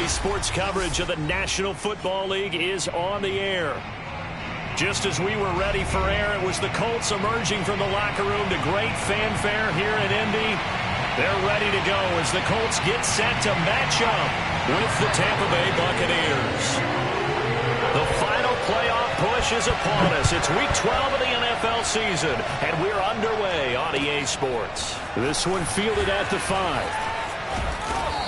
Sports coverage of the National Football League is on the air. Just as we were ready for air, it was the Colts emerging from the locker room to great fanfare here in Indy. They're ready to go as the Colts get set to match up with the Tampa Bay Buccaneers. The final playoff push is upon us. It's week 12 of the NFL season, and we're underway on EA Sports. This one fielded at the 5.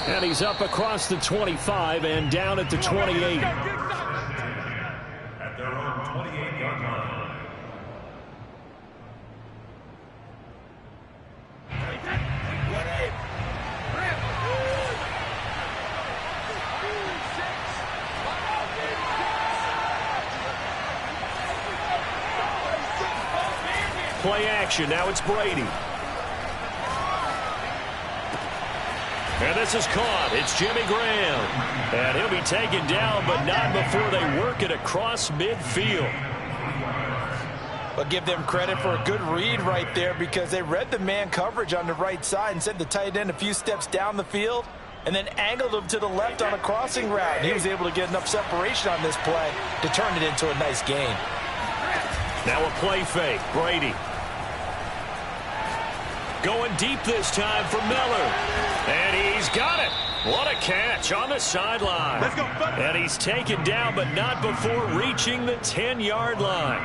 And he's up across the 25 and down at the 28. At their own 28-yard line. Play action. Now it's Brady. And this is caught. It's Jimmy Graham. And he'll be taken down, but not before they work it across midfield. But give them credit for a good read right there because they read the man coverage on the right side and sent the tight end a few steps down the field and then angled him to the left on a crossing route. And he was able to get enough separation on this play to turn it into a nice gain. Now a play fake. Brady. Going deep this time for Miller. And he's got it. What a catch on the sideline. Let's go, buddy. And he's taken down, but not before reaching the 10-yard line.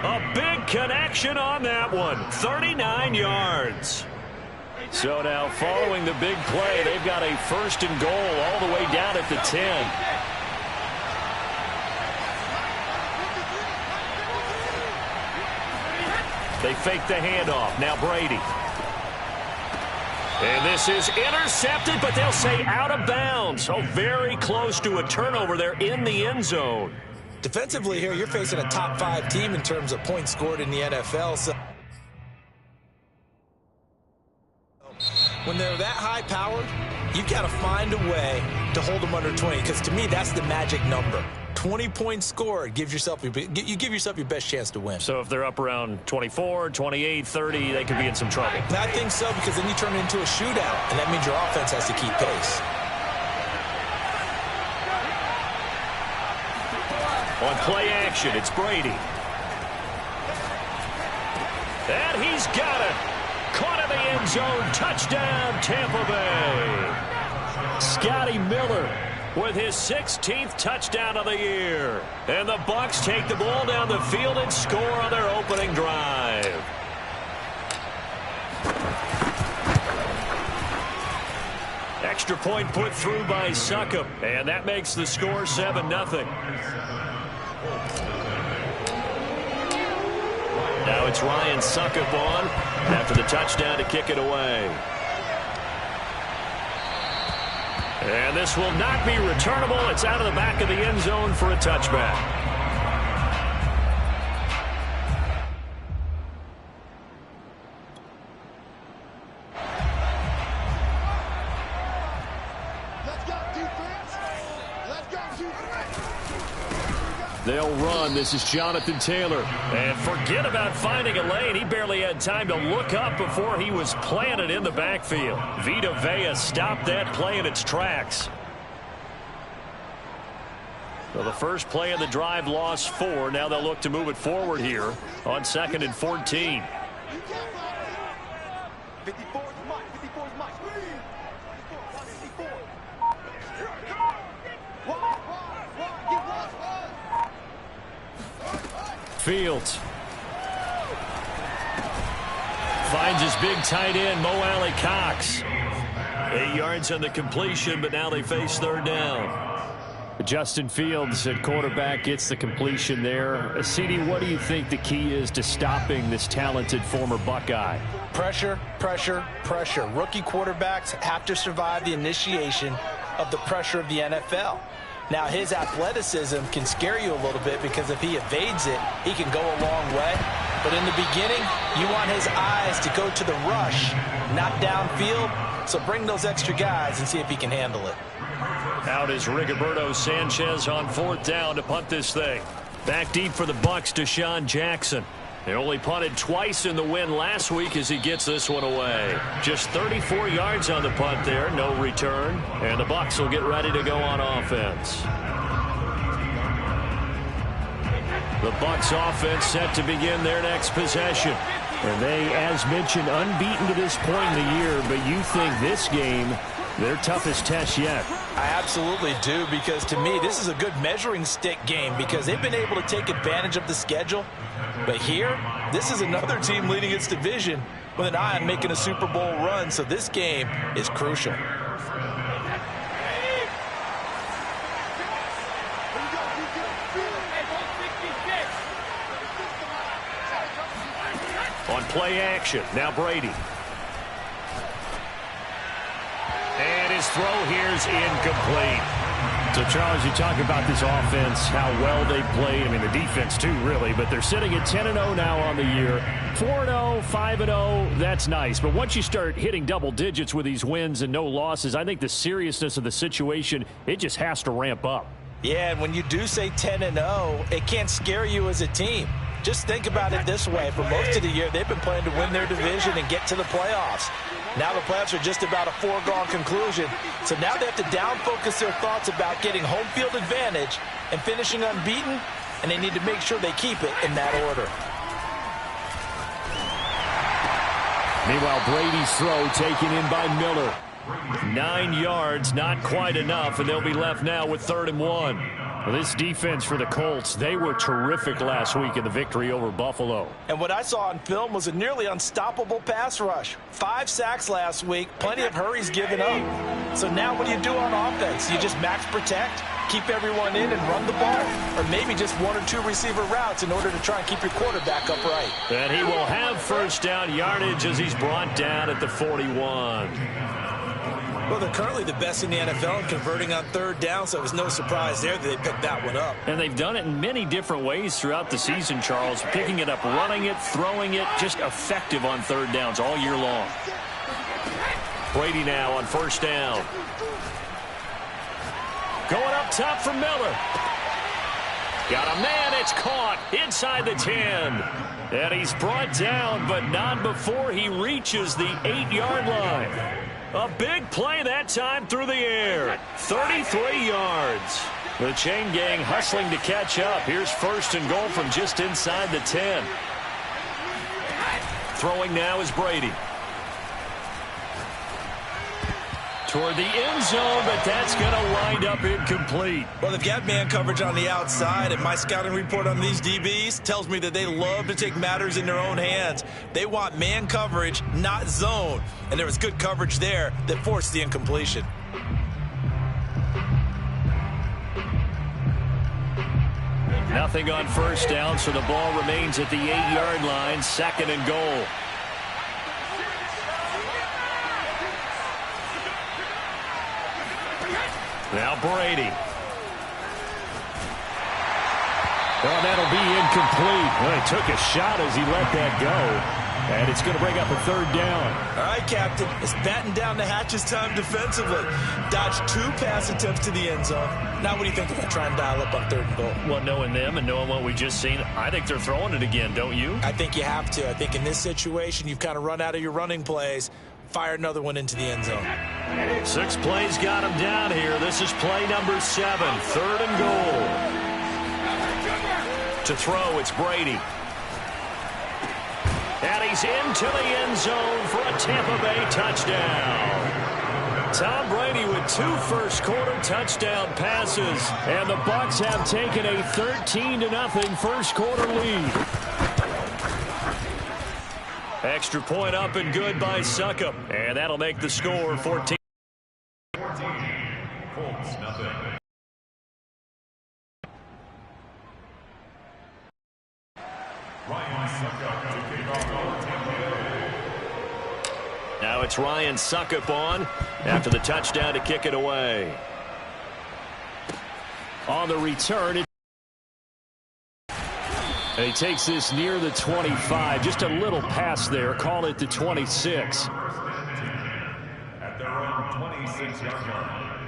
A big connection on that one. 39 yards. So now following the big play, they've got a first and goal all the way down at the 10. They fake the handoff. Now Brady. And this is intercepted, but they'll say out of bounds. So very close to a turnover there in the end zone. Defensively here, you're facing a top 5 team in terms of points scored in the NFL. So when they're that high-powered, you've got to find a way to hold them under 20, because to me, that's the magic number. 20 points scored, you give yourself your best chance to win. So if they're up around 24, 28, 30, they could be in some trouble. I think so, because then you turn it into a shootout, and that means your offense has to keep pace. On play action, it's Brady. And he's got it. Caught in the end zone. Touchdown, Tampa Bay. Scotty Miller with his 16th touchdown of the year. And the Bucs take the ball down the field and score on their opening drive. Extra point put through by Succop. And that makes the score 7-0. Now it's Ryan Succop on after the touchdown to kick it away. And this will not be returnable. It's out of the back of the end zone for a touchback. They'll run. This is Jonathan Taylor. And forget about finding a lane. He barely had time to look up before he was planted in the backfield. Vita Vea stopped that play in its tracks. So the first play of the drive lost 4. Now they'll look to move it forward here on 2nd and 14. 54 is Mike. 54 is Mike. 54. Fields finds his big tight end, Mo Alley Cox. 8 yards on the completion, but now they face 3rd down. Justin Fields at quarterback gets the completion there. CD, what do you think the key is to stopping this talented former Buckeye? Pressure, pressure, pressure. Rookie quarterbacks have to survive the initiation of the pressure of the NFL. Now, his athleticism can scare you a little bit because if he evades it, he can go a long way. But in the beginning, you want his eyes to go to the rush, not downfield. So bring those extra guys and see if he can handle it. Out is Rigoberto Sanchez on 4th down to punt this thing. Back deep for the Bucs, Deshaun Jackson. They only punted twice in the win last week as he gets this one away. Just 34 yards on the punt there, no return. And the Bucs will get ready to go on offense. The Bucs offense set to begin their next possession. And they, as mentioned, unbeaten to this point in the year, but you think this game, their toughest test yet. I absolutely do, because to me, this is a good measuring stick game because they've been able to take advantage of the schedule. But here, this is another team leading its division with an eye on making a Super Bowl run, so this game is crucial. On play action, now Brady. And his throw here is incomplete. So, Charles, you talk about this offense, how well they played. I mean, the defense, too, really. But they're sitting at 10-0 now on the year. 4-0, 5-0, that's nice. But once you start hitting double digits with these wins and no losses, I think the seriousness of the situation, it just has to ramp up. Yeah, and when you do say 10-0, it can't scare you as a team. Just think about it this way. For most of the year, they've been playing to win their division and get to the playoffs. Now the playoffs are just about a foregone conclusion. So now they have to down-focus their thoughts about getting home field advantage and finishing unbeaten, and they need to make sure they keep it in that order. Meanwhile, Brady's throw taken in by Miller. 9 yards, not quite enough, and they'll be left now with 3rd and 1. Well, this defense for the Colts, they were terrific last week in the victory over Buffalo. And what I saw on film was a nearly unstoppable pass rush. 5 sacks last week, plenty of hurries given up. So now what do you do on offense? You just max protect, keep everyone in and run the ball? Or maybe just 1 or 2 receiver routes in order to try and keep your quarterback upright? And he will have first down yardage as he's brought down at the 41. Well, they're currently the best in the NFL in converting on 3rd down, so it was no surprise there that they picked that one up. And they've done it in many different ways throughout the season, Charles. Picking it up, running it, throwing it, just effective on 3rd downs all year long. Brady now on 1st down. Going up top for Miller. Got a man, it's caught inside the 10. And he's brought down, but not before he reaches the 8-yard line. A big play that time through the air. 33 yards. The chain gang hustling to catch up. Here's 1st and goal from just inside the 10. Throwing now is Brady. Toward the end zone, but that's going to wind up incomplete. Well, they've got man coverage on the outside, and my scouting report on these DBs tells me that they love to take matters in their own hands. They want man coverage, not zone. And there was good coverage there that forced the incompletion. Nothing on 1st down, so the ball remains at the 8-yard line, 2nd and goal. Now Brady. Well, that'll be incomplete. Well, he took a shot as he let that go. And it's going to bring up a 3rd down. All right, Captain. It's batten down the hatches time defensively. Dodged 2 pass attempts to the end zone. Now what do you think if I try and dial up on 3rd and goal? Well, knowing them and knowing what we just seen, I think they're throwing it again, don't you? I think you have to. I think in this situation, you've kind of run out of your running plays. Fire another one into the end zone. 6 plays got him down here. This is play number 7, 3rd and goal. To throw, it's Brady. And he's into the end zone for a Tampa Bay touchdown. Tom Brady with 2 first-quarter touchdown passes. And the Bucs have taken a 13-0 first-quarter lead. Extra point up and good by Succop. And that'll make the score 14. Colts, nothing. Ryan Succop to kick off Tampa Bay. Now it's Ryan Succop on after the touchdown to kick it away. On the return, and he takes this near the 25. Just a little pass there. Call it the 26. At their own 26-yard line.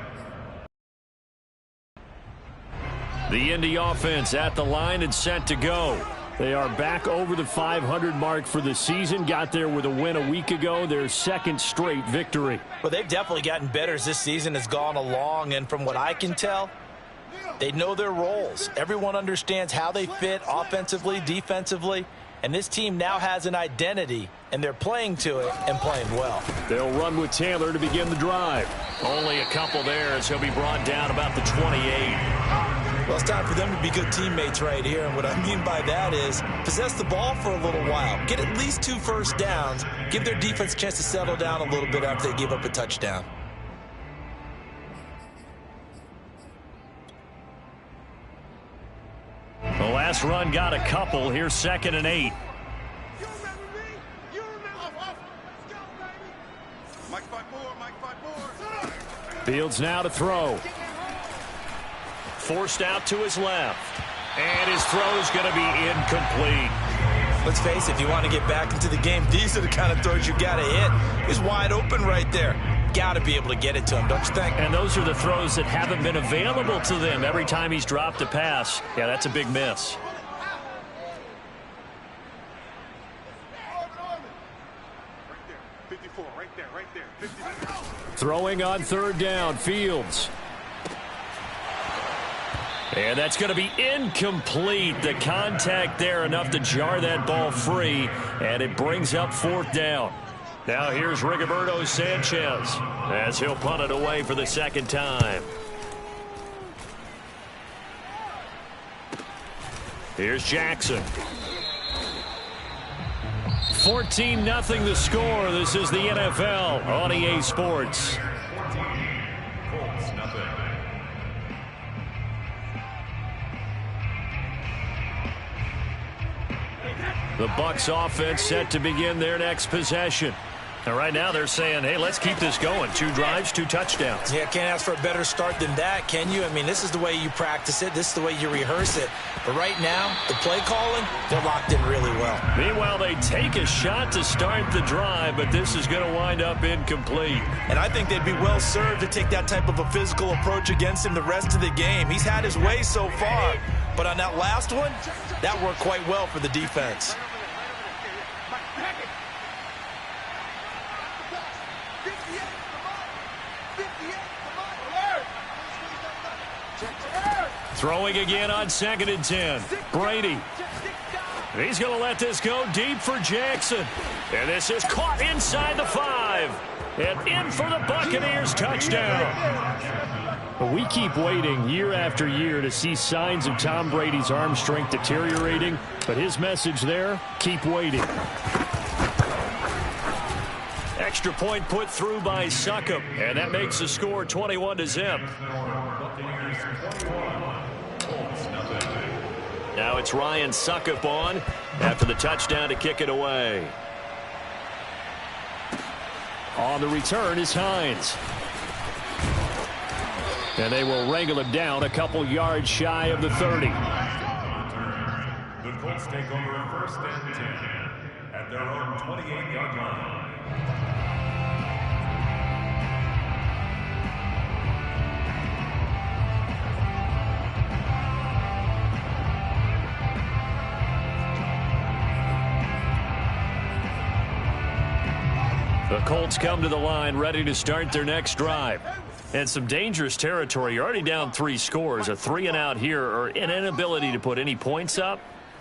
The Indy offense at the line and set to go. They are back over the 500 mark for the season. Got there with a win a week ago. Their second straight victory. Well, they've definitely gotten better as this season has gone along. And from what I can tell, they know their roles. Everyone understands how they fit offensively, defensively. And this team now has an identity, and they're playing to it and playing well. They'll run with Taylor to begin the drive. Only a couple there as he'll be brought down about the 28. Well, it's time for them to be good teammates right here. And what I mean by that is possess the ball for a little while. Get at least 2 first downs. Give their defense a chance to settle down a little bit after they give up a touchdown. The last run got a couple. Here's 2nd and 8. You remember me? You remember us? Let's go, baby. Mike 5-4, Mike 5-4. Fields now to throw. Forced out to his left. And his throw is going to be incomplete. Let's face it, if you want to get back into the game, these are the kind of throws you got to hit. He's wide open right there. Got to be able to get it to him, don't you think? And those are the throws that haven't been available to them every time he's dropped a pass. Yeah, that's a big miss. Right there, 54, right there, 54. Throwing on 3rd down, Fields. And that's going to be incomplete. The contact there enough to jar that ball free, and it brings up 4th down. Now here's Rigoberto Sanchez as he'll punt it away for the 2nd time. Here's Jackson. 14-0 the score. This is the NFL on EA Sports. Colts, nothing. The Bucs offense set to begin their next possession. And right now they're saying, hey, let's keep this going. 2 drives, 2 touchdowns. Yeah, can't ask for a better start than that, can you? I mean, this is the way you practice it. This is the way you rehearse it. But right now, the play calling, they're locked in really well. Meanwhile, they take a shot to start the drive, but this is going to wind up incomplete. And I think they'd be well served to take that type of a physical approach against him the rest of the game. He's had his way so far. But on that last one, that worked quite well for the defense. Throwing again on 2nd and 10. Brady. He's going to let this go deep for Jackson. And this is caught inside the 5. And in for the Buccaneers touchdown. But we keep waiting year after year to see signs of Tom Brady's arm strength deteriorating. But his message there, keep waiting. Extra point put through by Succop. And that makes the score 21-0. Now it's Ryan Succop on after the touchdown to kick it away. On the return is Hines. And they will wrangle him down a couple yards shy of the 30. The Colts take over 1st and 10 at their own 28-yard line. The Colts come to the line ready to start their next drive. And some dangerous territory. You're already down 3 scores. A 3-and-out here or an inability to put any points up.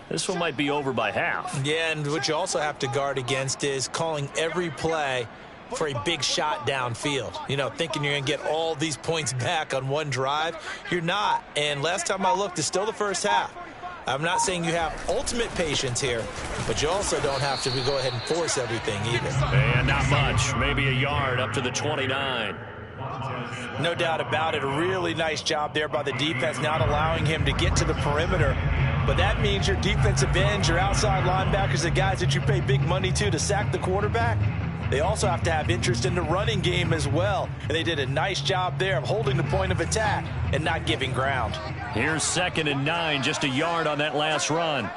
This one might be over by half. Yeah, and what you also have to guard against is calling every play for a big shot downfield. You know, thinking you're going to get all these points back on one drive. You're not. And last time I looked, it's still the first half. I'm not saying you have ultimate patience here, but you also don't have to go ahead and force everything either. And not much. Maybe a yard up to the 29. No doubt about it. A really nice job there by the defense, not allowing him to get to the perimeter. But that means your defensive ends, your outside linebackers, the guys that you pay big money to sack the quarterback, they also have to have interest in the running game as well. And they did a nice job there of holding the point of attack and not giving ground. Here's 2nd and 9, just a yard on that last run.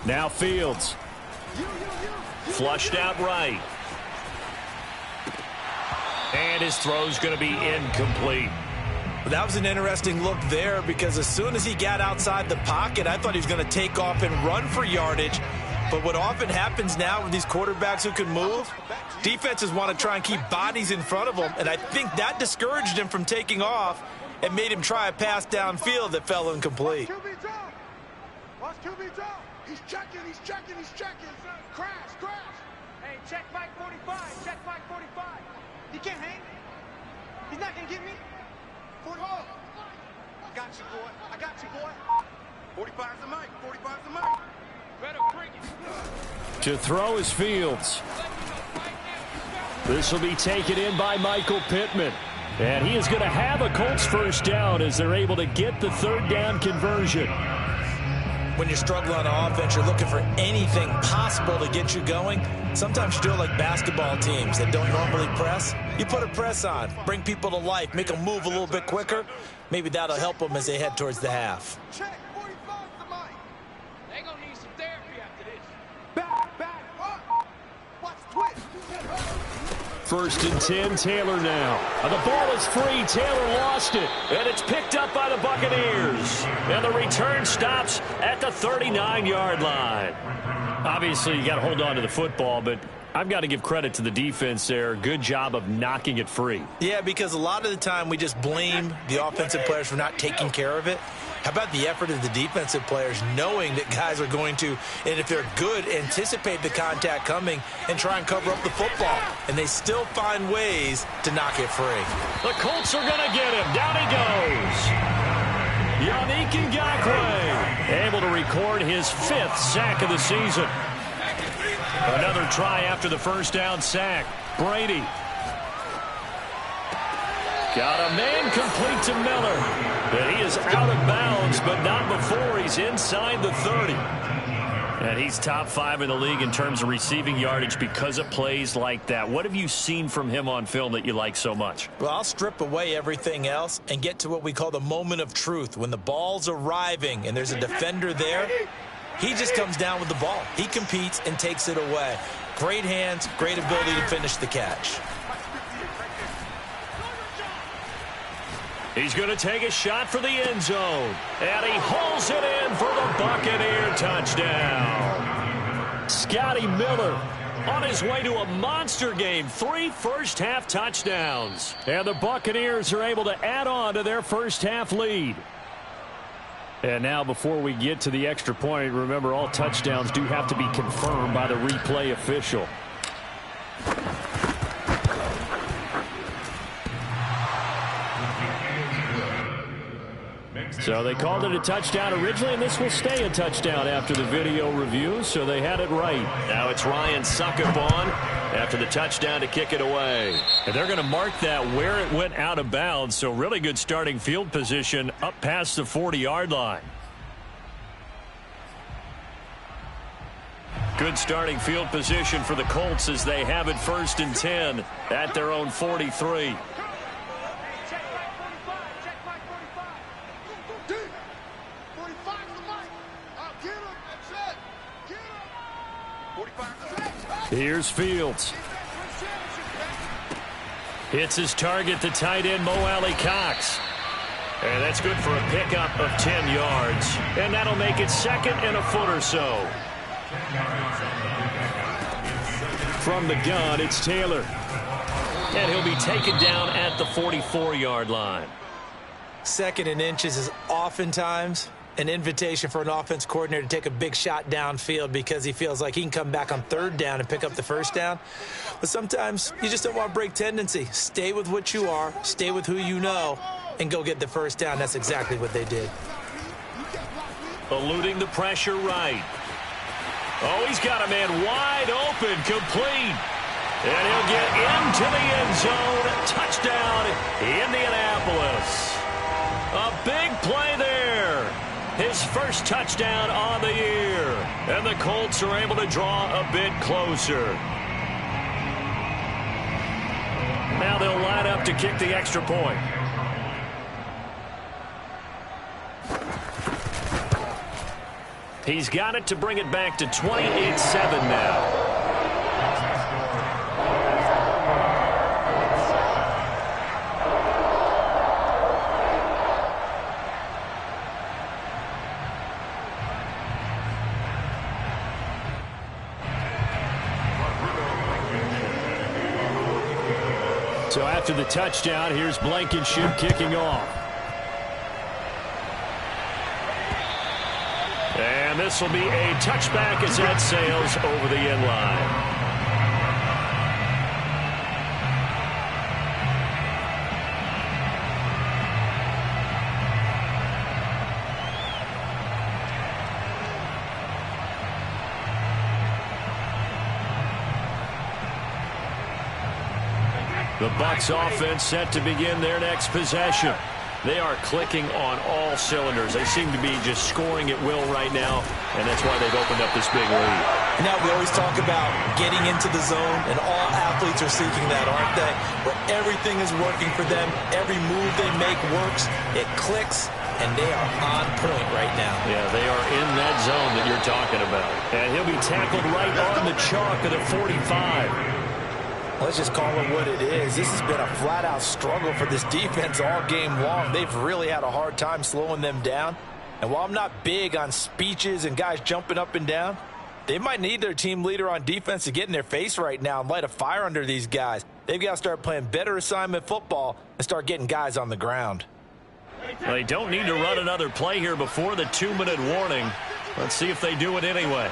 Now Fields. Flushed out right. And his throw's going to be incomplete. That was an interesting look there because as soon as he got outside the pocket, I thought he was going to take off and run for yardage. But what often happens now with these quarterbacks who can move, defenses want to try and keep bodies in front of them, and I think that discouraged him from taking off and made him try a pass downfield that fell incomplete. Watch QB drop. He's checking. Crash. Hey, check Mike 45. Check Mike 45. He can't hang. He's not going to get me. 45. I got you, boy. 45's the mic. 45's the mic. Better bring it. To throw is Fields. This will be taken in by Michael Pittman. And he is going to have a Colts first down as they're able to get the third down conversion. When you're struggling on offense, you're looking for anything possible to get you going. Sometimes you do it like basketball teams that don't normally press. You put a press on, bring people to life, make them move a little bit quicker. Maybe that'll help them as they head towards the half. Check. 45's the mic. They're going to need some therapy after this. Back. Up. Watch twitch. First and 10, Taylor now. And the ball is free. Taylor lost it. And it's picked up by the Buccaneers. And the return stops at the 39-yard line. Obviously, you got to hold on to the football, but I've got to give credit to the defense there. Good job of knocking it free. Yeah, because a lot of the time we just blame the offensive players for not taking care of it. How about the effort of the defensive players knowing that guys are going to, and if they're good, anticipate the contact coming and try and cover up the football. And they still find ways to knock it free. The Colts are going to get him. Down he goes. Yannick Ngakoue able to record his 5th sack of the season. Another try after the first down sack. Brady. Got a man complete to Miller. And he is out of bounds, but not before he's inside the 30. And he's top 5 in the league in terms of receiving yardage because of plays like that. What have you seen from him on film that you like so much? Well, I'll strip away everything else and get to what we call the moment of truth. When the ball's arriving and there's a defender there, he just comes down with the ball. He competes and takes it away. Great hands, great ability to finish the catch. He's going to take a shot for the end zone. And he hauls it in for the Buccaneer touchdown. Scotty Miller on his way to a monster game. 3 first-half touchdowns. And the Buccaneers are able to add on to their first-half lead. And now before we get to the extra point, remember all touchdowns do have to be confirmed by the replay official. So they called it a touchdown originally, and this will stay a touchdown after the video review, so they had it right. Now it's Ryan Suckup on after the touchdown to kick it away. And they're going to mark that where it went out of bounds, so really good starting field position up past the 40-yard line. Good starting field position for the Colts as they have it 1st and 10 at their own 43. Here's Fields. Hits his target, the tight end, Mo Alley-Cox. And that's good for a pickup of 10 yards. And that'll make it 2nd and a foot or so. From the gun, it's Taylor. And he'll be taken down at the 44-yard line. 2nd and inches is oftentimes an invitation for an offense coordinator to take a big shot downfield because he feels like he can come back on 3rd down and pick up the first down. But sometimes you just don't want to break tendency. Stay with what you are, stay with who you know, and go get the first down. That's exactly what they did. Eluding the pressure right. Oh, he's got a man wide open, complete. And he'll get into the end zone. Touchdown, Indianapolis. A big play there. His first touchdown on the year. And the Colts are able to draw a bit closer. Now they'll line up to kick the extra point. He's got it to bring it back to 28-7 now. So after the touchdown, here's Blankenship kicking off. And this will be a touchback as that sails over the end line. The Bucs offense set to begin their next possession. They are clicking on all cylinders. They seem to be just scoring at will right now, and that's why they've opened up this big lead. Now, we always talk about getting into the zone, and all athletes are seeking that, aren't they? Where everything is working for them. Every move they make works. It clicks, and they are on point right now. Yeah, they are in that zone that you're talking about. And he'll be tackled right on the chalk at the 45. Let's just call it what it is. This has been a flat-out struggle for this defense all game long. They've really had a hard time slowing them down. And while I'm not big on speeches and guys jumping up and down, they might need their team leader on defense to get in their face right now and light a fire under these guys. They've got to start playing better assignment football and start getting guys on the ground. Well, they don't need to run another play here before the 2-minute warning. Let's see if they do it anyway.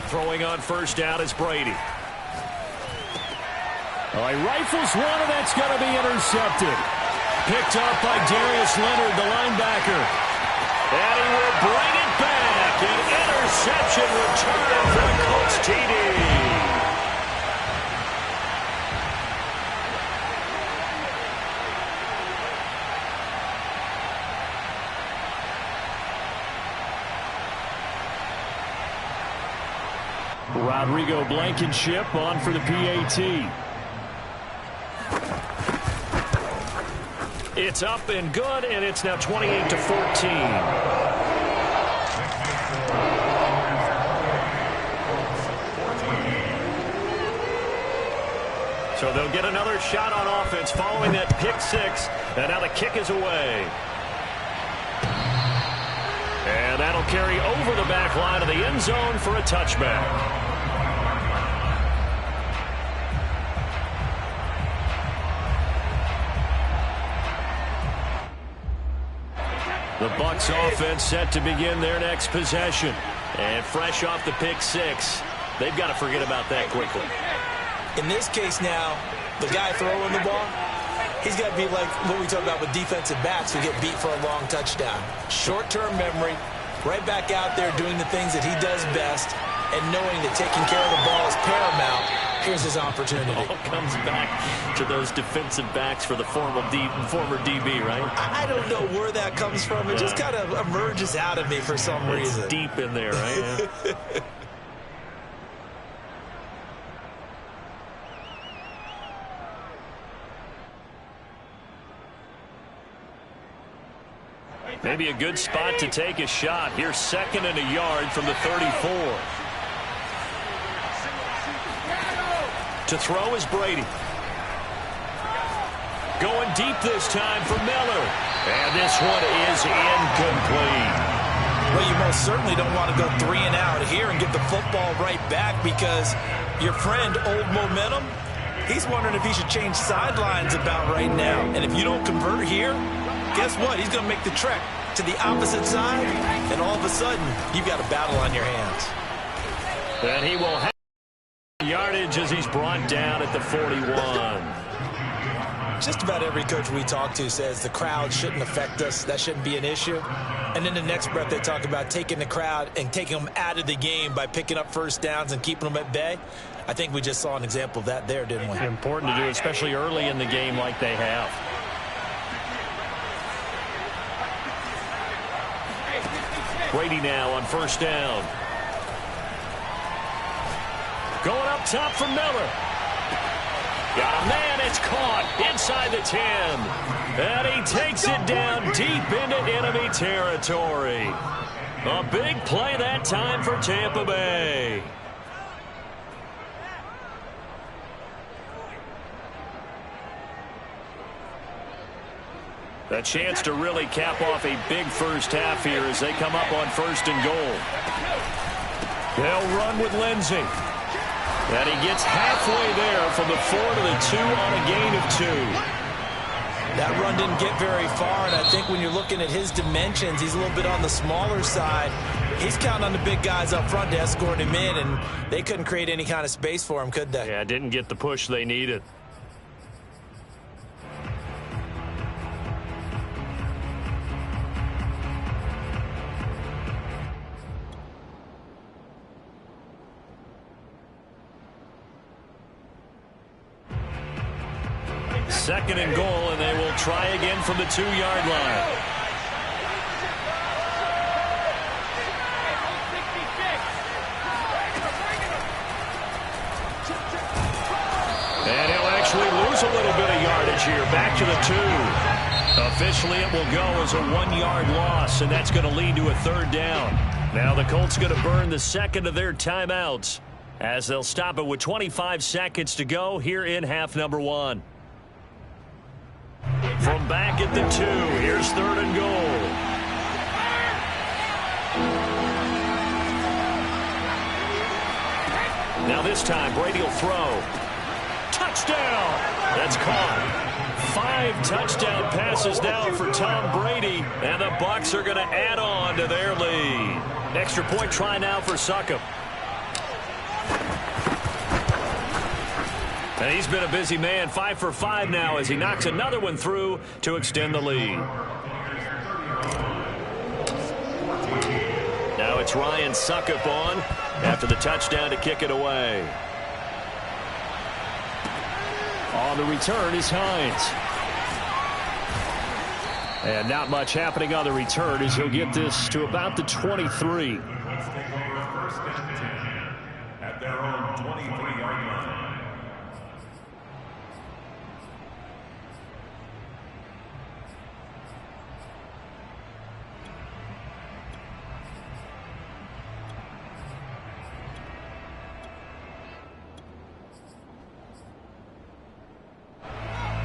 Throwing on first down is Brady. He rifles one, and that's going to be intercepted. Picked up by Darius Leonard, the linebacker. And he will bring it back. An interception return for the Colts TD. Rodrigo Blankenship on for the PAT. It's up and good, and it's now 28-14. So they'll get another shot on offense following that pick six, and now the kick is away. And that'll carry over the back line of the end zone for a touchback. The Bucs offense set to begin their next possession. And fresh off the pick six, they've got to forget about that quickly. In this case now, the guy throwing the ball, he's got to be like what we talk about with defensive backs who get beat for a long touchdown. Short-term memory, right back out there doing the things that he does best, and knowing that taking care of the ball is paramount. Here's his opportunity. It all comes back to those defensive backs for the former DB, right? I don't know where that comes from. It just kind of emerges out of me for some reason. It's deep in there, right? Yeah. Maybe a good spot to take a shot. Here's 2nd and a yard from the 34. To throw is Brady. Going deep this time for Miller. And this one is incomplete. Well, you most certainly don't want to go 3 and out here and get the football right back, because your friend, Old Momentum, he's wondering if he should change sidelines about right now. And if you don't convert here, guess what? He's going to make the trek to the opposite side, and all of a sudden, you've got a battle on your hands. And he will have yardage as he's brought down at the 41. Just about every coach we talk to says the crowd shouldn't affect us. That shouldn't be an issue. And then the next breath they talk about taking the crowd and taking them out of the game by picking up first downs and keeping them at bay. I think we just saw an example of that there, didn't we? Important to do, especially early in the game like they have. Brady now on first down. Going up top for Miller. Got a man, it's caught inside the 10. And he takes it down deep into enemy territory. A big play that time for Tampa Bay. A chance to really cap off a big first half here as they come up on 1st and goal. They'll run with Lindsey. And he gets halfway there from the 4 to the 2 on a gain of 2. That run didn't get very far, and I think when you're looking at his dimensions, he's a little bit on the smaller side. He's counting on the big guys up front to escort him in, and they couldn't create any kind of space for him, could they? Yeah, didn't get the push they needed. Second and goal, and they will try again from the 2-yard line. And he'll actually lose a little bit of yardage here. Back to the 2. Officially, it will go as a 1-yard loss, and that's going to lead to a 3rd down. Now the Colts going to burn the second of their timeouts as they'll stop it with 25 seconds to go here in half number 1. From back at the 2, here's 3rd and goal. Now this time, Brady will throw. Touchdown! That's caught. 5 touchdown passes now for Tom Brady, and the Bucs are going to add on to their lead. Extra point try now for Succop. And he's been a busy man, 5 for 5 now as he knocks another one through to extend the lead. Now it's Ryan Succop on after the touchdown to kick it away. On the return is Hines. And not much happening on the return as he'll get this to about the 23. Let's take over 1st and 10 at their own 23-yard line.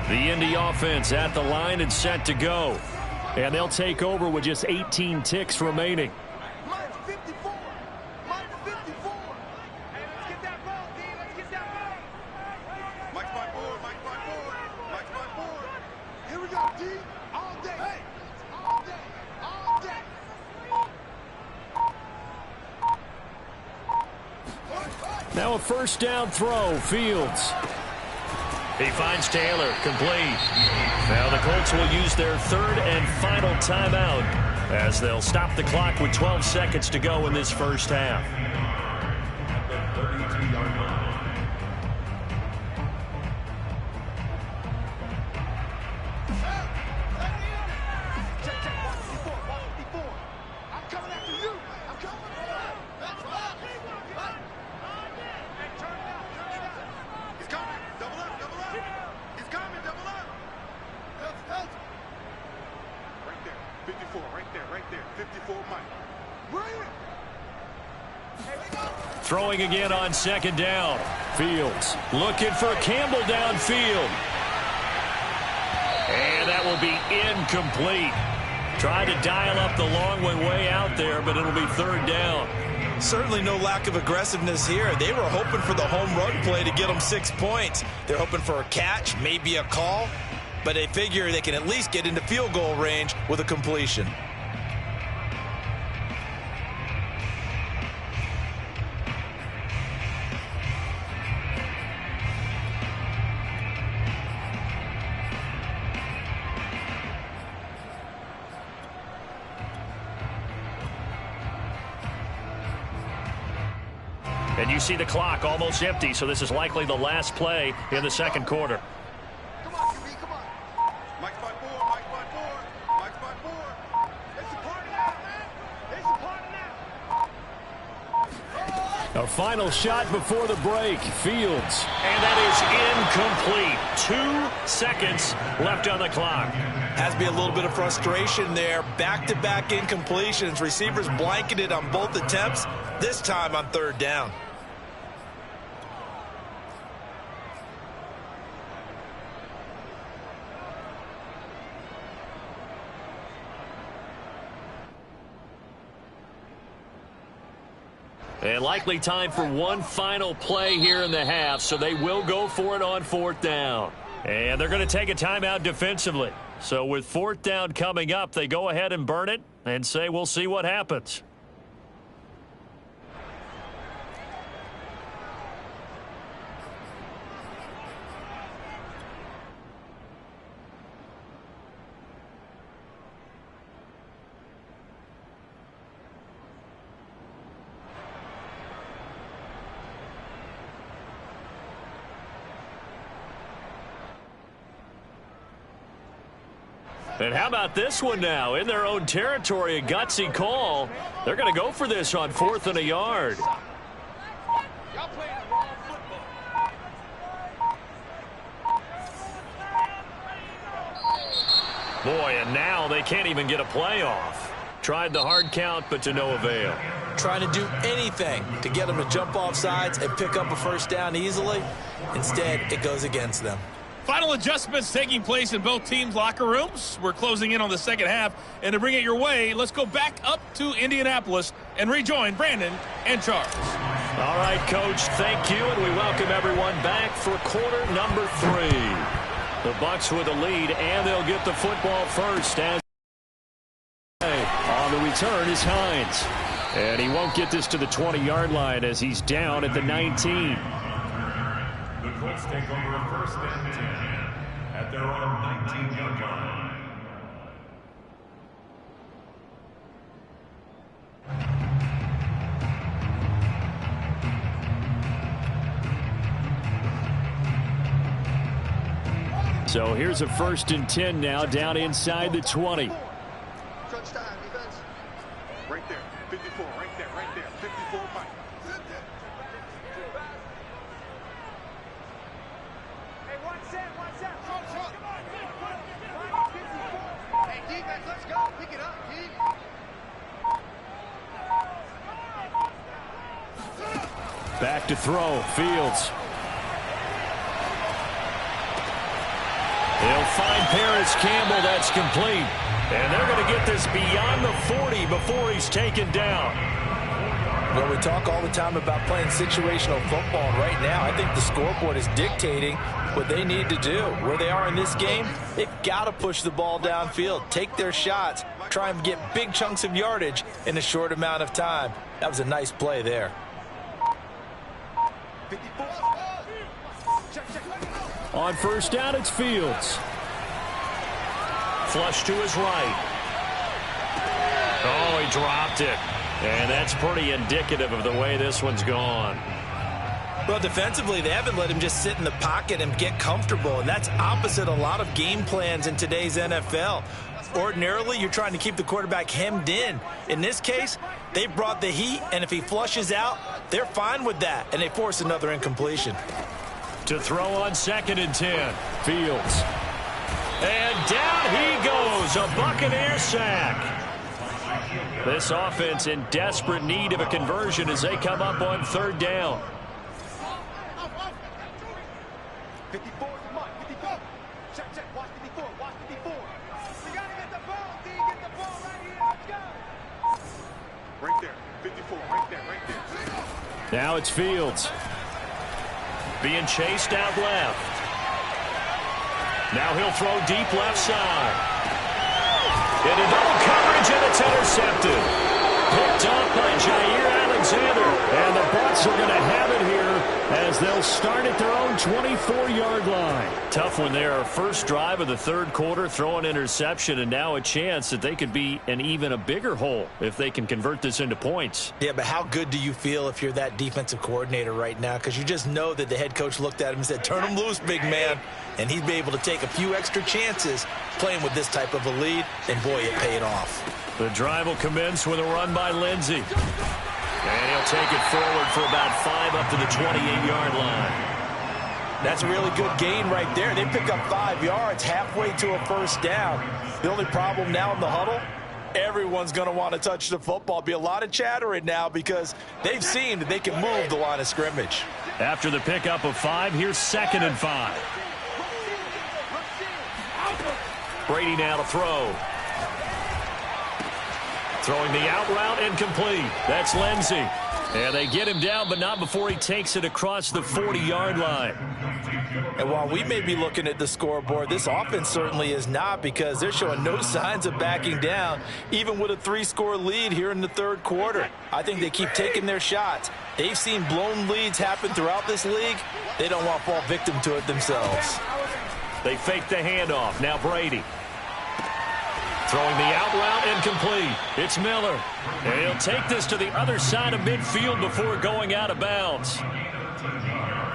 The Indy offense at the line and set to go. And they'll take over with just 18 ticks remaining. Mine's 54. Mine's 54. Hey, let's get that ball, D. Let's get that ball. Mike's my board, Mike's my board, Mike's my board. Here we go, D. All day. Hey, all day, all day. Now a 1st down throw, Fields. He finds Taylor, complete. Now the Colts will use their 3rd and final timeout as they'll stop the clock with 12 seconds to go in this first half. At the 32-yard line. I'm coming after you. I'm coming. That's right. Hey, turn it out, turn it out. He's coming. Double up, double up. He's coming, double up. Help. Right there. 54, right there. 54, Mike. Bring it. Throwing again on 2nd down. Fields looking for Campbell downfield. And that will be incomplete. Tried to dial up the long one way out there, but it'll be 3rd down. Certainly no lack of aggressiveness here. They were hoping for the home run play to get them 6 points. They're hoping for a catch, maybe a call, but they figure they can at least get into field goal range with a completion. And you see the clock almost empty, so this is likely the last play in the 2nd quarter. Come on, QB, come on. Mike's my board, Mike's my board, Mike's my board. It's a party now, man. It's a party now. A final shot before the break. Fields. And that is incomplete. 2 seconds left on the clock. Has to be a little bit of frustration there. Back-to-back incompletions. Receivers blanketed on both attempts, this time on 3rd down. And likely time for one final play here in the half, so they will go for it on 4th down. And they're going to take a timeout defensively. So with 4th down coming up, they go ahead and burn it and say we'll see what happens. And how about this one now? In their own territory, a gutsy call. They're going to go for this on 4th and a yard. Y'all playing the wrong football. Boy, and now they can't even get a play off. Tried the hard count, but to no avail. Trying to do anything to get them to jump off sides and pick up a 1st down easily. Instead, it goes against them. Final adjustments taking place in both teams' locker rooms. We're closing in on the second half. And to bring it your way, let's go back up to Indianapolis and rejoin Brandon and Charles. All right, Coach, thank you, and we welcome everyone back for quarter number 3. The Bucs with a lead, and they'll get the football first. As on the return is Hines. And he won't get this to the 20-yard line as he's down at the 19. The Colts take over 1st and 10 at their own 19-yard line. So here's a 1st and 10 now down inside the 20. Crunch time, defense. Right there. 54. Right there. Right there. 54 Mike. Hey, one set. Come on. Hey, defense, let's go. Pick it up, D. Back to throw. Fields. He'll find Paris Campbell. That's complete. And they're going to get this beyond the 40 before he's taken down. Well, we talk all the time about playing situational football. And right now, I think the scoreboard is dictating what they need to do. Where they are in this game, they've got to push the ball downfield, take their shots, try and get big chunks of yardage in a short amount of time. That was a nice play there. 54. Check. On 1st down, it's Fields. Flush to his right. Oh, he dropped it. And that's pretty indicative of the way this one's gone. Well, defensively, they haven't let him just sit in the pocket and get comfortable, and that's opposite a lot of game plans in today's NFL. Ordinarily, you're trying to keep the quarterback hemmed in. In this case, they brought the heat, and if he flushes out, they're fine with that, and they force another incompletion. To throw on 2nd and 10. Fields. And down he goes. A Buccaneer sack. This offense in desperate need of a conversion as they come up on 3rd down. 54, come on, 54. Check, watch 54, watch 54. We gotta get the ball, D, get the ball right here, let's go. Right there. 54. Right there. Now it's Fields. Being chased out left. Now he'll throw deep left side. Into double coverage, and it's intercepted. Picked off by Jair Alexander. And the Bucs are going to have it here as they'll start at their own 24-yard line. Tough one there. First drive of the 3rd quarter, throw an interception, and now a chance that they could be in even a bigger hole if they can convert this into points. Yeah, but how good do you feel if you're that defensive coordinator right now? Because you just know that the head coach looked at him and said, turn him loose, big man. And he'd be able to take a few extra chances playing with this type of a lead, and boy, it paid off. The drive will commence with a run by Lindsey. And he'll take it forward for about 5 up to the 28-yard line. That's a really good gain right there. They pick up 5 yards halfway to a 1st down. The only problem now in the huddle, everyone's going to want to touch the football. Be a lot of chattering now because they've seen that they can move the line of scrimmage. After the pickup of 5, here's 2nd and 5. Brady now to throw. Throwing the out route incomplete. That's Lindsey. And they get him down, but not before he takes it across the 40-yard line. And while we may be looking at the scoreboard, this offense certainly is not, because they're showing no signs of backing down, even with a 3-score lead here in the third quarter. I think they keep taking their shots. They've seen blown leads happen throughout this league. They don't want to fall victim to it themselves. They fake the handoff. Now Brady. Throwing the out route incomplete. It's Miller. And he'll take this to the other side of midfield before going out of bounds.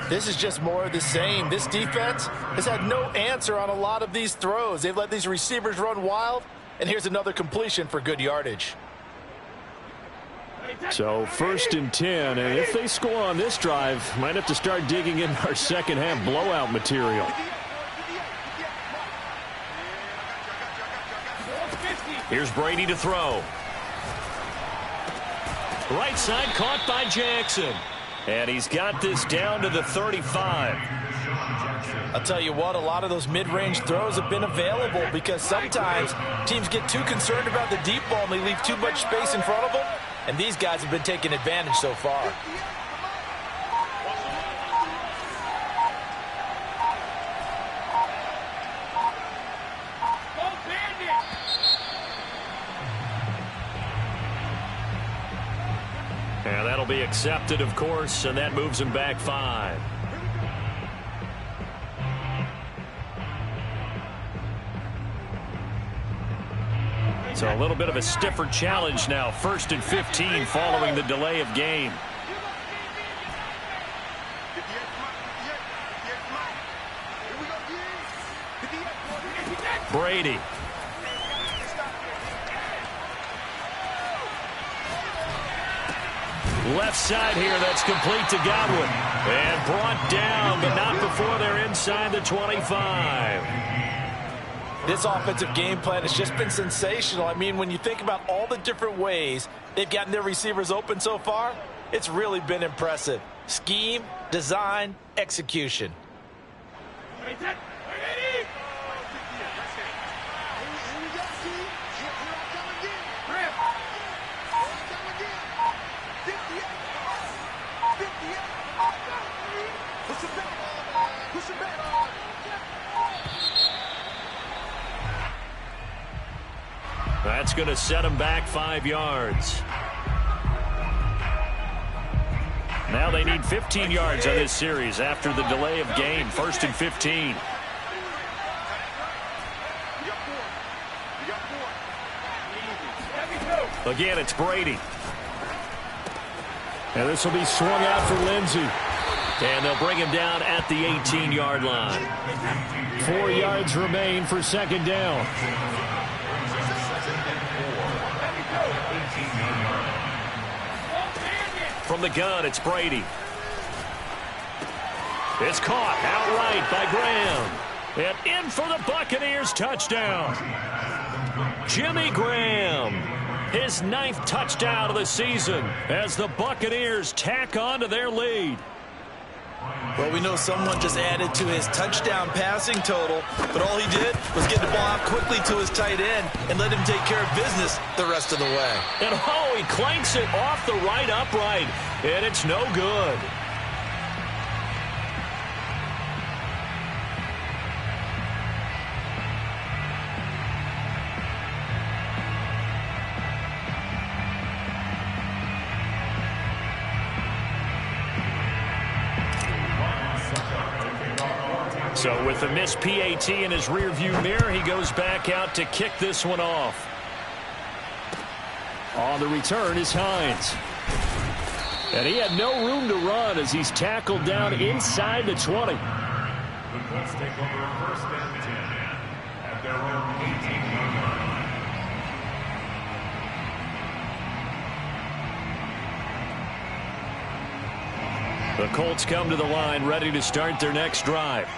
This is just more of the same. This defense has had no answer on a lot of these throws. They've let these receivers run wild, and here's another completion for good yardage. So 1st and 10, and if they score on this drive, might have to start digging in our second half blowout material. Here's Brady to throw. Right side caught by Jackson. And he's got this down to the 35. I'll tell you what, a lot of those mid-range throws have been available, because sometimes teams get too concerned about the deep ball and they leave too much space in front of them. And these guys have been taking advantage so far. And that'll be accepted, of course, and that moves him back 5. So a little bit of a stiffer challenge now. 1st and 15 following the delay of game. Brady. Left side here, that's complete to Godwin. And brought down, but not before they're inside the 25. This offensive game plan has just been sensational. I mean, when you think about all the different ways they've gotten their receivers open so far, it's really been impressive. Scheme, design, execution. That's going to set him back 5 yards. Now they need 15 yards on this series after the delay of game. 1st and 15. Again, it's Brady. And this will be swung out for Lindsey. And they'll bring him down at the 18-yard line. 4 yards remain for 2nd down. From the gun, it's Brady. It's caught outright by Graham. And in for the Buccaneers touchdown. Jimmy Graham, his 9th touchdown of the season as the Buccaneers tack on to their lead. Well, we know someone just added to his touchdown passing total, but all he did was get the ball out quickly to his tight end and let him take care of business the rest of the way. And oh, he clanks it off the right upright, and it's no good. So with the missed PAT in his rearview mirror, he goes back out to kick this one off. On the return is Hines. And he had no room to run as he's tackled down inside the 20. The Colts take over 1st and 10 at their own 18-yard line. The Colts come to the line ready to start their next drive.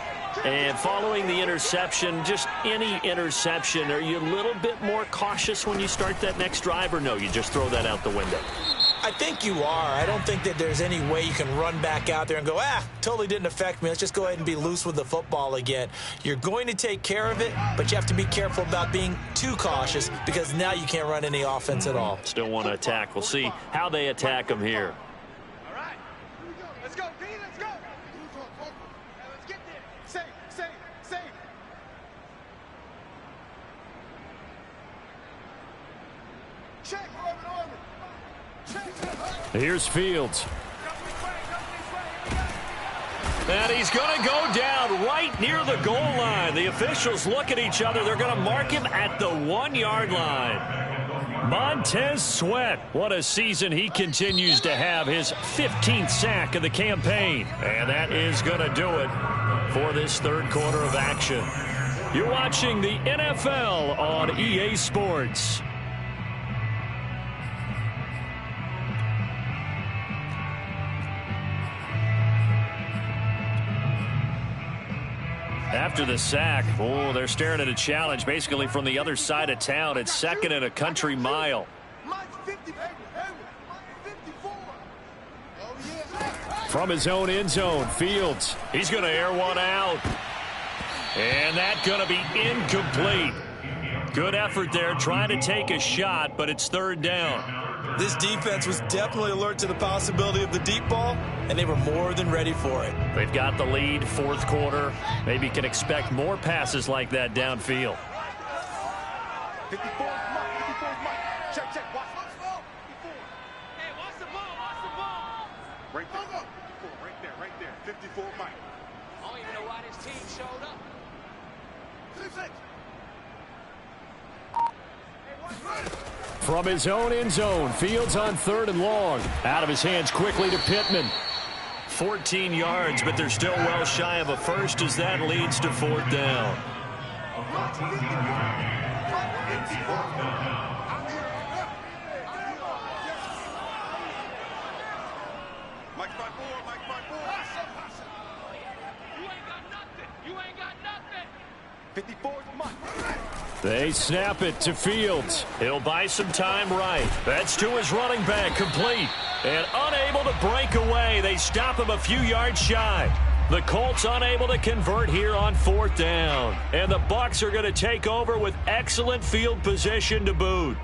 And following the interception, just any interception, are you a little bit more cautious when you start that next drive, or no, you just throw that out the window? I think you are. I don't think that there's any way you can run back out there and go, totally didn't affect me. Let's just go ahead and be loose with the football again. You're going to take care of it, but you have to be careful about being too cautious, because now you can't run any offense at all. Still want to attack. We'll see how they attack them here. Check, Army. Check. Here's Fields. And he's going to go down right near the goal line. The officials look at each other. They're going to mark him at the 1-yard line. Montez Sweat, what a season he continues to have. His 15th sack of the campaign. And that is going to do it for this third quarter of action. You're watching the NFL on EA Sports. After the sack, they're staring at a challenge basically from the other side of town. It's second and a country mile. From his own end zone, Fields. He's going to air one out. And that's going to be incomplete. Good effort there trying to take a shot, but it's third down. This defense was definitely alert to the possibility of the deep ball, and they were more than ready for it. They've got the lead, fourth quarter. Maybe can expect more passes like that downfield. 54 is Mike. 54 is Mike. Check. Watch the ball. 54. Hey, watch the ball. Watch the ball. Right there. 54, right there. 54, Mike. I don't even know why this team showed up. 6. From his own end zone, Fields on third and long. Out of his hands quickly to Pittman. 14 yards, but they're still well shy of a first as that leads to fourth down. Mike's my boy. You ain't got nothing. 54 is Mike. They snap it to Fields. He'll buy some time right. That's to his running back, complete. And unable to break away. They stop him a few yards shy. The Colts unable to convert here on fourth down. And the Bucs are going to take over with excellent field position to boot.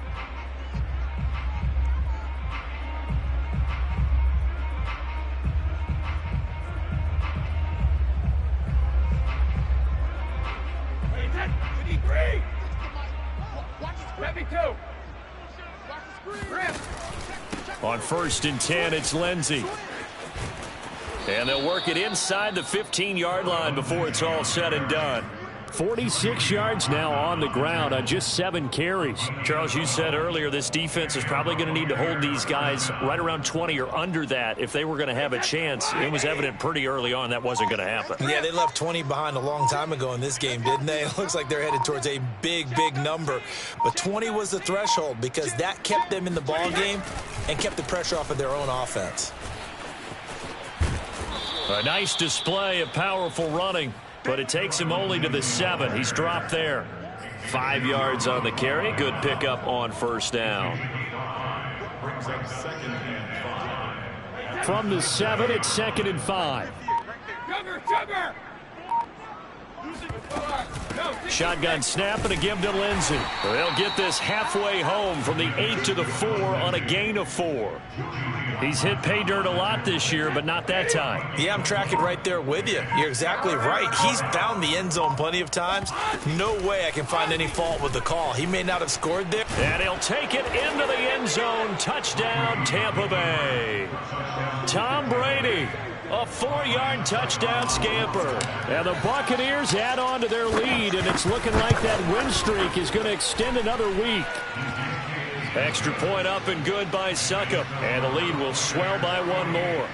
On 1st and 10, it's Lindsey. And they'll work it inside the 15-yard line before it's all said and done. 46 yards now on the ground on just 7 carries. Charles, you said earlier this defense is probably going to need to hold these guys right around 20 or under that if they were going to have a chance. It was evident pretty early on that wasn't going to happen. Yeah, they left 20 behind a long time ago in this game, didn't they? It looks like they're headed towards a big number. But 20 was the threshold because that kept them in the ball game and kept the pressure off of their own offense. A nice display of powerful running. But it takes him only to the 7. He's dropped there. 5 yards on the carry. Good pickup on first down. From the 7, it's 2nd and 5. Shotgun snap and a give to Lindsey. They'll get this halfway home from the 8 to the 4 on a gain of 4. He's hit pay dirt a lot this year, but not that time. Yeah, I'm tracking right there with you. You're exactly right. He's found the end zone plenty of times. No way I can find any fault with the call. He may not have scored there. And he'll take it into the end zone. Touchdown, Tampa Bay. Tom Brady, a 4-yard touchdown scamper. And the Buccaneers add on to their lead, and it's looking like that win streak is going to extend another week. Extra point up and good by Suckup. And the lead will swell by 1 more.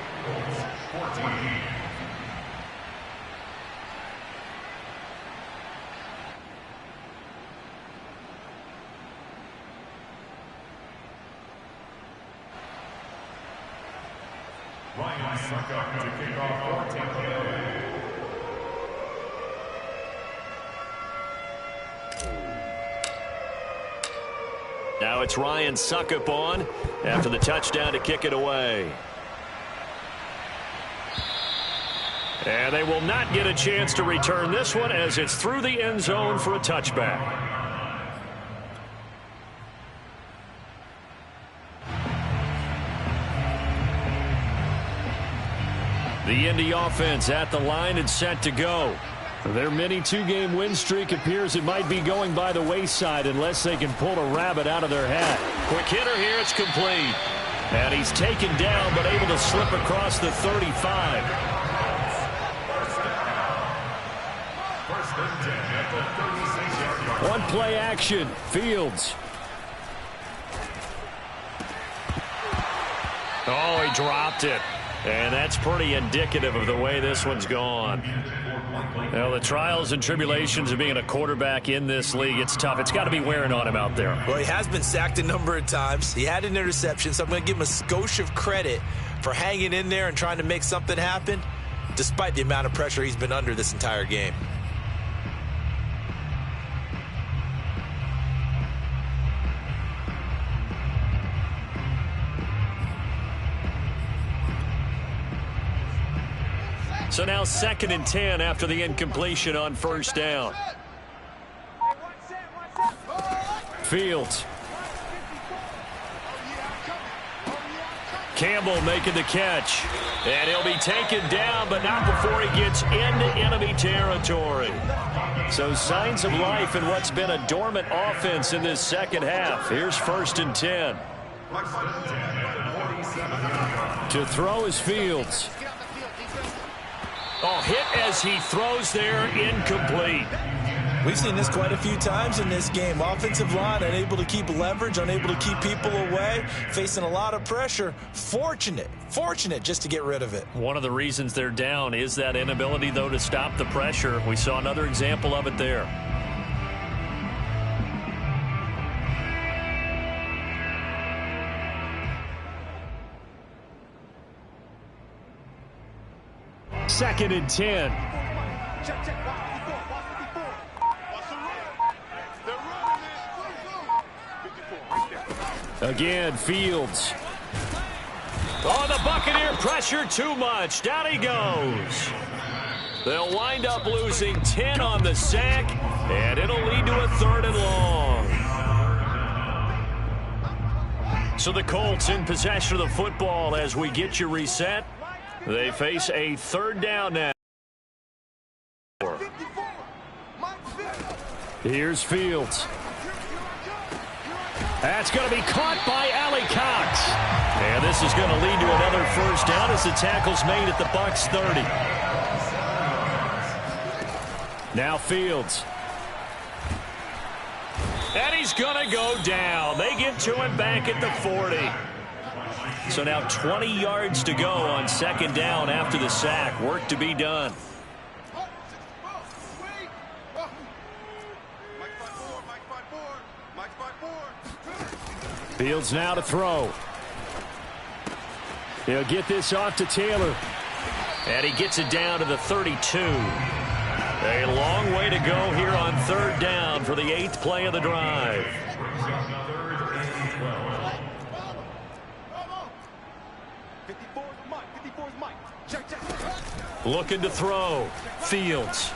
Ryan Suckup to kick off for Tampa Bay. Now it's Ryan Suckup on after the touchdown to kick it away. And they will not get a chance to return this one as it's through the end zone for a touchback. The Indy offense at the line and set to go. Their mini two-game win streak appears it might be going by the wayside unless they can pull a rabbit out of their hat. Quick hitter here, it's complete. And he's taken down but able to slip across the 35. One play action, Fields. Oh, he dropped it. And that's pretty indicative of the way this one's gone. Well, the trials and tribulations of being a quarterback in this league, it's tough. It's got to be wearing on him out there. Well, he has been sacked a number of times. He had an interception, so I'm going to give him a skosh of credit for hanging in there and trying to make something happen, despite the amount of pressure he's been under this entire game. So now 2nd and 10 after the incompletion on first down. Fields. Campbell making the catch. And he'll be taken down, but not before he gets into enemy territory. So signs of life in what's been a dormant offense in this second half. Here's 1st and 10. To throw is Fields. Oh, hit as he throws there, incomplete. We've seen this quite a few times in this game. Offensive line unable to keep leverage, unable to keep people away, facing a lot of pressure. Fortunate just to get rid of it. One of the reasons they're down is that inability, though, to stop the pressure. We saw another example of it there. Second and 10. Check, check. Watch 54. Watch 54. Watch the run. They're running it. 54 right there. Again, Fields. Oh, the Buccaneer pressure too much. Down he goes. They'll wind up losing 10 on the sack, and it'll lead to a 3rd and long. So the Colts in possession of the football as we get you reset. They face a 3rd down now. Here's Fields. That's going to be caught by Allie Cox. And this is going to lead to another 1st down as the tackle's made at the Bucs 30. Now Fields. And he's going to go down. They get to him back at the 40. So now 20 yards to go on 2nd down after the sack. Work to be done. Fields now to throw. He'll get this off to Taylor. And he gets it down to the 32. A long way to go here on 3rd down for the 8th play of the drive. Looking to throw. Fields.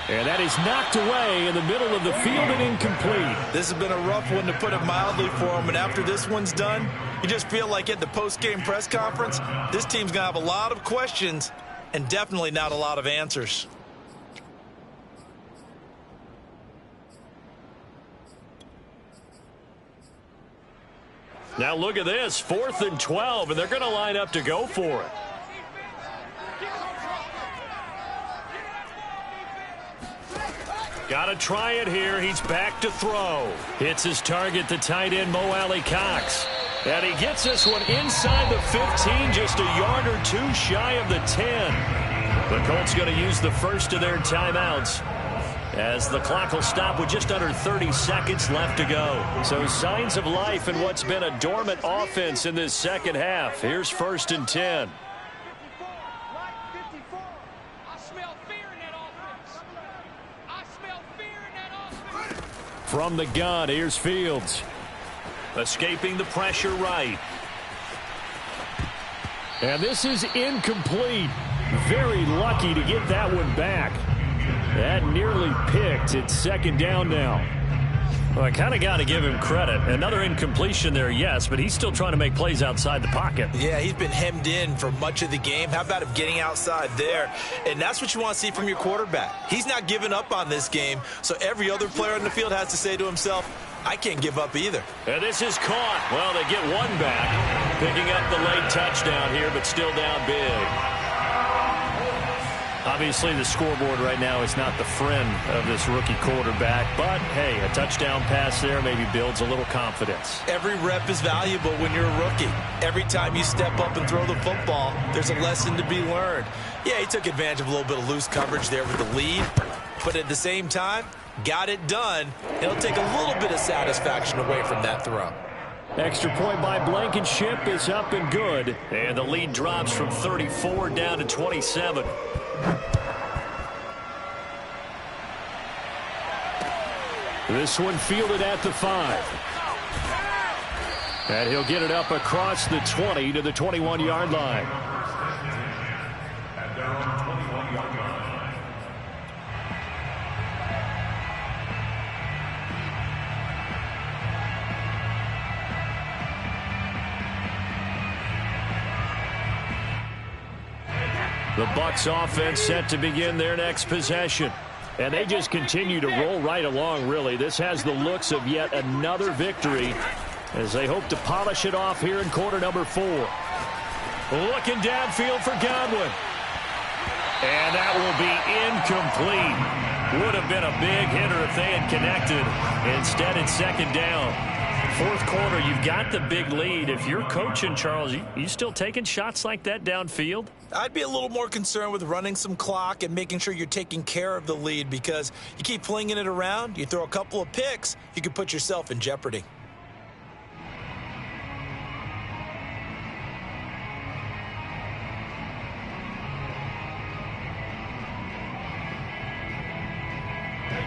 And that is knocked away in the middle of the field and incomplete. This has been a rough one, to put it mildly, for him. And after this one's done, you just feel like at the post-game press conference, this team's going to have a lot of questions and definitely not a lot of answers. Now look at this. 4th and 12, and they're going to line up to go for it. Got to try it here. He's back to throw. Hits his target, the tight end, Mo Alley Cox. And he gets this one inside the 15, just a yard or two shy of the 10. The Colts going to use the first of their timeouts as the clock will stop with just under 30 seconds left to go. So signs of life in what's been a dormant offense in this second half. Here's 1st and 10. From the gun, here's Fields. Escaping the pressure right. And this is incomplete. Very lucky to get that one back. That nearly picked. It's 2nd down now. Well, I kind of got to give him credit. Another incompletion there, yes, but he's still trying to make plays outside the pocket. Yeah, he's been hemmed in for much of the game. How about him getting outside there? And that's what you want to see from your quarterback. He's not giving up on this game, so every other player on the field has to say to himself, I can't give up either. And this is caught. Well, they get one back, picking up the late touchdown here, but still down big. Obviously, the scoreboard right now is not the friend of this rookie quarterback, but, hey, a touchdown pass there maybe builds a little confidence. Every rep is valuable when you're a rookie. Every time you step up and throw the football, there's a lesson to be learned. Yeah, he took advantage of a little bit of loose coverage there with the lead, but at the same time, got it done. It'll take a little bit of satisfaction away from that throw. Extra point by Blankenship is up and good, and the lead drops from 34 down to 27. This one fielded at the 5. And he'll get it up across the 20 to the 21-yard line. At their own 21-yard line. The Bucs offense set to begin their next possession. And they just continue to roll right along, really. This has the looks of yet another victory as they hope to polish it off here in quarter number 4. Looking downfield for Godwin. And that will be incomplete. Would have been a big hitter if they had connected. Instead, it's second down. Fourth quarter, you've got the big lead. If you're coaching, Charles, you still taking shots like that downfield? I'd be a little more concerned with running some clock and making sure you're taking care of the lead, because you keep flinging it around, you throw a couple of picks, you could put yourself in jeopardy.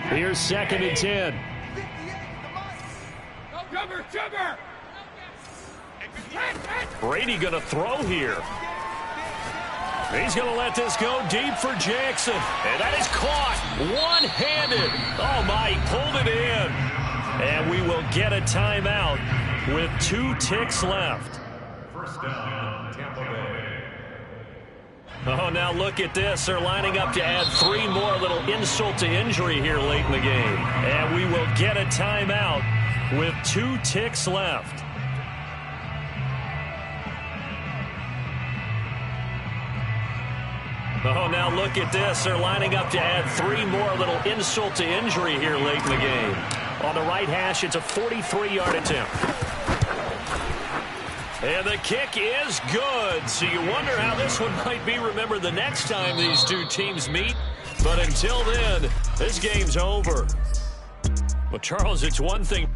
Here's second and 10. Brady going to throw here. He's going to let this go deep for Jackson. And that is caught one-handed. Oh, my, he pulled it in. And we will get a timeout with 2 ticks left. First down, Tampa Bay. Oh, now look at this. They're lining up to add 3 more, little insult to injury here late in the game. And we will get a timeout with 2 ticks left. Oh, now look at this. They're lining up to add 3 more, little insult to injury here late in the game. On the right hash, it's a 43-yard attempt. And the kick is good. So you wonder how this one might be remembered the next time these two teams meet. But until then, this game's over. Well, Charles, it's one thing.